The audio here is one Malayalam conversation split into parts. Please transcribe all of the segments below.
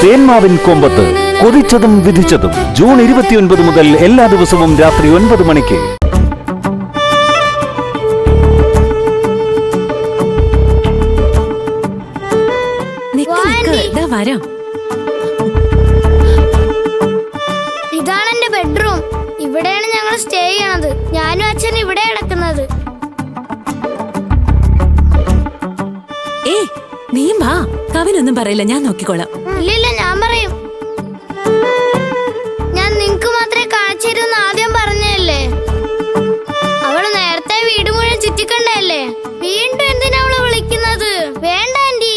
തേന്മാവിൻ കൊമ്പത്ത് കൊതിച്ചതും വിധിച്ചതും ജൂൺ 29 മുതൽ എല്ലാ ദിവസവും രാത്രി 9 മണിക്ക്. ഇതാണ് എന്റെ ബെഡ്റൂം. ഇവിടെയാണ് ഞങ്ങൾ സ്റ്റേ ചെയ്യണത്. ഞാനും അച്ഛൻ ഇവിടെ കിടക്കുന്നത്. നീ വാ, കവിനൊന്നും പറയില്ല, ഞാൻ നോക്കിക്കോളാം. ഇല്ലില്ല, ഞാൻ പറയും. ഞാൻ നിങ്ങക്ക് മാത്രമേ കാണിച്ചു തരൂന്ന് ആദ്യം പറഞ്ഞല്ലേ. അവള് നേരത്തെ വീട് മുഴുവൻ ചുറ്റിക്കണ്ടല്ലേ. വീണ്ടും എന്തിനാ അവള് വിളിക്കുന്നത്? വേണ്ട ആന്റി.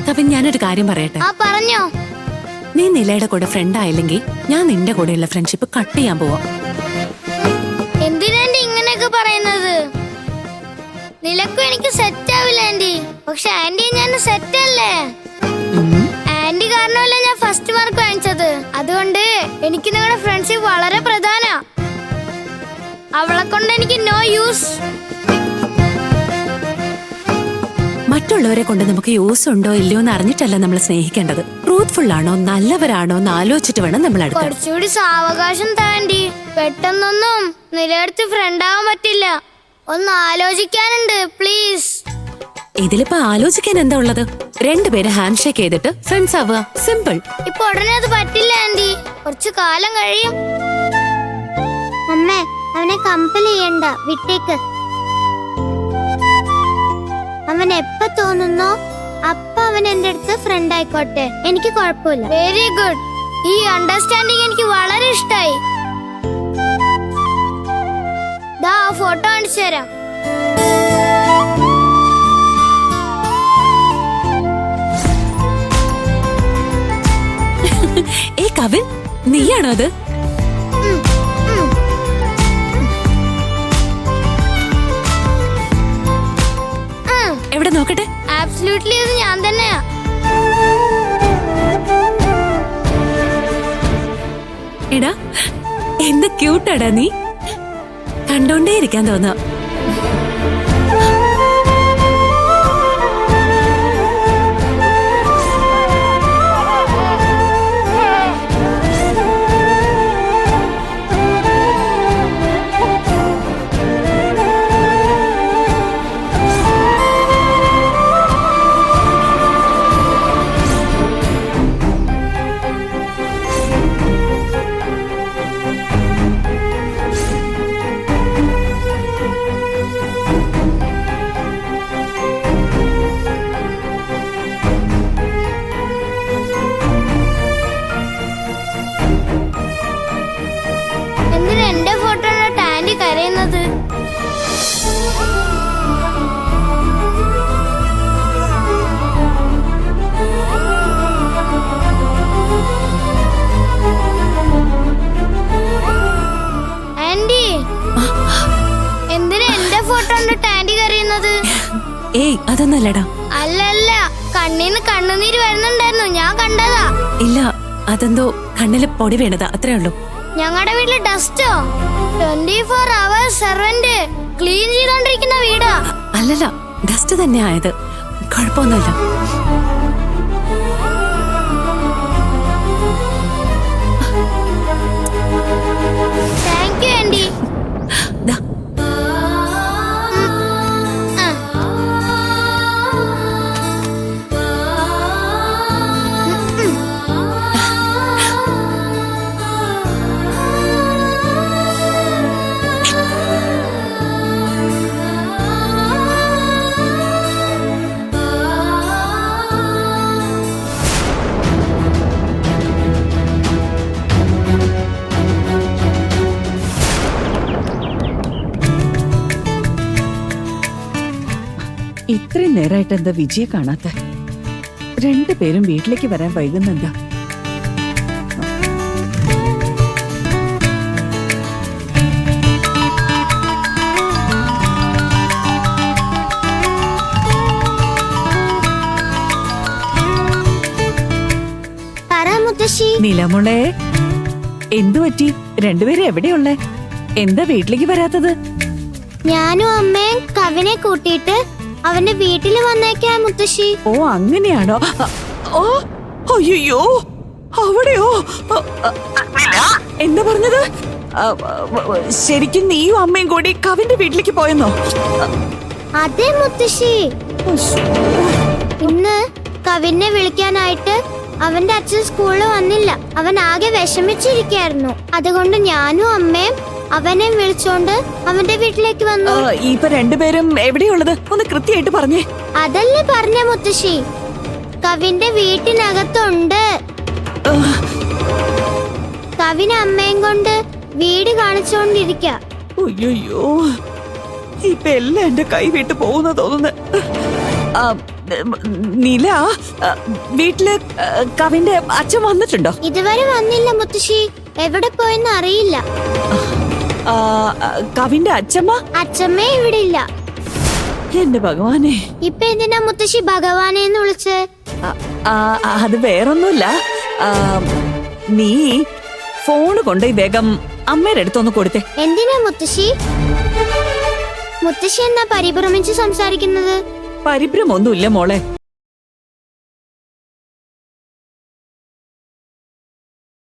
കവിൻ, ഞാനൊരു കാര്യം പറയട്ടെ. ആ, പറഞ്ഞോ. നീ നിലയുടെ കൂടെ ഫ്രണ്ട് ആയില്ലെങ്കിൽ ഞാൻ നിന്റെ കൂടെയുള്ള ഫ്രണ്ട്ഷിപ്പ് കട്ട് ചെയ്യാൻ പോവാ. എന്തിനാ ആന്റി ഇങ്ങനെയൊക്കെ പറയുന്നത്? നിലക്കും എനിക്ക് സെറ്റ് ആവില്ല ആന്റി. പക്ഷെ ആന്റി ഞാൻ സെറ്റ് അല്ലേ? ആന്റി കാരണമല്ല ഞാൻ ഫസ്റ്റ് മാർക്ക് വാങ്ങിച്ചത്. അതുകൊണ്ട് എനിക്ക് നിങ്ങളുടെ ഫ്രണ്ട്ഷിപ്പ് വളരെ പ്രധാന. അവളെ കൊണ്ട് എനിക്ക് നോ യൂസ്. മറ്റുള്ളവരെ കൊണ്ട് നമുക്ക് യൂസ് ഉണ്ടോ ഇല്ലയോ എന്ന് അറിഞ്ഞിട്ടല്ല നമ്മൾ സ്നേഹിക്കേണ്ടത്. ട്രൂത്ത്ഫുൾ ആണോ നല്ലവരാണോ എന്ന് ആലോചിച്ചിട്ട് വേണം നമ്മൾ അടുക്കാൻ. കുറച്ചുകൂടി സാവകാശം താണ്ടി. പെട്ടെന്നൊന്നും നിലയെടുത്ത് ഫ്രണ്ട് ആവാൻ പറ്റില്ല. ഒന്ന് ആലോചിക്കാനുണ്ട്, പ്ലീസ്. ഇതിലിപ്പോ ആലോചിക്കാൻ എന്താ ഉള്ളത്? രണ്ടുപേര് ഹാൻഡ് ഷേക്ക് ചെയ്തിട്ട് ഫ്രണ്ട്സ് ആവുക, സിമ്പിൾ. ഇപ്പൊ ഉടനെ അത് പറ്റില്ല ആന്റി. കുറച്ചു കാലം കഴിയും. അമ്മേ, അവനെ കമ്പൽ ചെയ്യണ്ട, വിട്ടേക്ക്. അവൻ എപ്പ തോന്നുന്നോ അപ്പൊ അവൻ എന്റെ അടുത്ത് ഫ്രണ്ട് ആയിക്കോട്ടെ, എനിക്ക് കുഴപ്പമില്ല. Very good. ഈ അണ്ടർസ്റ്റാൻഡിങ് എനിക്ക് വളരെ ഇഷ്ടായി. ദാ ഫോട്ടോ കാണിച്ചു തരാം. കവിൻ, നീയാണോ അത്? എവിടെ നോക്കട്ടെ. ആബ്സല്യൂട്ട്ലി ഇത് ഞാൻ തന്നെയാ. എടാ, എന്ത് ക്യൂട്ടാടാ നീ. കണ്ടോണ്ടേ ഇരിക്കാൻ തോന്നാം. എന്റെ ഫോട്ടോ ആന്റി കരയുന്നത്? ആന്റി, എന്തിനാ എന്റെ ഫോട്ടോ ആന്റി കരയുന്നത്? ഏയ്, അതൊന്നല്ലടാ. അല്ലല്ല, കണ്ണീന്ന് കണ്ണുനീര് വരുന്നുണ്ടായിരുന്നു, ഞാൻ കണ്ടതാ. ഇല്ല, അതെന്തോ കണ്ണില് പൊടി വീണതാ, അത്രേ ഉള്ളൂ. ഞങ്ങളുടെ വീട്ടില് ഡസ്റ്റോ 24 hours സെർവന്റ് ക്ലീൻ ചെയ്തോണ്ടിരിക്കുന്ന വീടാ. അല്ലല്ല, ഡസ്റ്റ് തന്നെ ആയത്, കുഴപ്പമൊന്നുമില്ല. Thank you aunty. ഇത്രയും നേരമായിട്ട് എന്താ വിജയെ കാണാത്ത? രണ്ടുപേരും വീട്ടിലേക്ക് വരാൻ വൈകുന്നെന്താ? നിലമുളെ, എന്തു പറ്റി? രണ്ടുപേരും എവിടെയുള്ളേ? എന്താ വീട്ടിലേക്ക് വരാത്തത്? ഞാനും അമ്മയും കവിനെ കൂട്ടിയിട്ട് അവന്റെ വീട്ടില് വന്നേക്കാ മുത്തശ്ശി. ഓ അങ്ങനെയാണോ? ഓ അയ്യോ അവിടെയോ? എന്താ പറഞ്ഞത്? ശരിക്കും നീയും അമ്മയും കൂടി കവിന്റെ വീട്ടിലേക്ക് പോയെന്നോ? അതെ മുത്തശ്ശി. ഇന്ന് കവിനെ വിളിക്കാനായിട്ട് അവന്റെ അച്ഛൻ സ്കൂളിൽ വന്നില്ല. അവൻ ആകെ വിഷമിച്ചിരിക്കായിരുന്നു. അതുകൊണ്ട് ഞാനും അമ്മയും അവനെ വിളിച്ചോണ്ട് അവന്റെ വീട്ടിലേക്ക് വന്നു. ഇപ്പൊ രണ്ടുപേരും എവിടെയുള്ളത്? ഒന്ന് കൃത്യമായിട്ട് പറഞ്ഞേ. അതല്ലേ പറഞ്ഞ മുത്തശ്ശി, കവിന്റെ വീട്ടിനകത്തുണ്ട്. കവിന് അമ്മയും കൊണ്ട് വീട് കാണിച്ചോണ്ടിരിക്ക. അയ്യോ ഇപ്പൊ എല്ലാം എന്റെ കൈ വിട്ട് പോകുന്ന തോന്നുന്നു. നില, വീട്ടില് കവിന്റെ അച്ഛൻ വന്നിട്ടുണ്ടോ? ഇതുവരെ വന്നില്ല മുത്തശ്ശി. എവിടെ പോയെന്ന് അറിയില്ല. കവിന്റെ അച്ഛമ്മ? അച്ഛമ്മ ഇവിടെ ഇല്ല. എന്റെ ഭഗവാനെ, ഇപ്പൊ എന്തിനാ മുത്തശ്ശി ഭഗവാനെന്ന് വിളിച്ച്? അത് വേറൊന്നുമില്ല. നീ ഫോണ് കൊണ്ട് വേഗം അമ്മയുടെ അടുത്തൊന്ന് കൊടുത്തേ. എന്തിനാ മുത്തശ്ശി? മുത്തശ്ശി എന്നാ പരിഭ്രമിച്ച് സംസാരിക്കുന്നത്? പരിഭ്രമൊന്നുമില്ല മോളെ.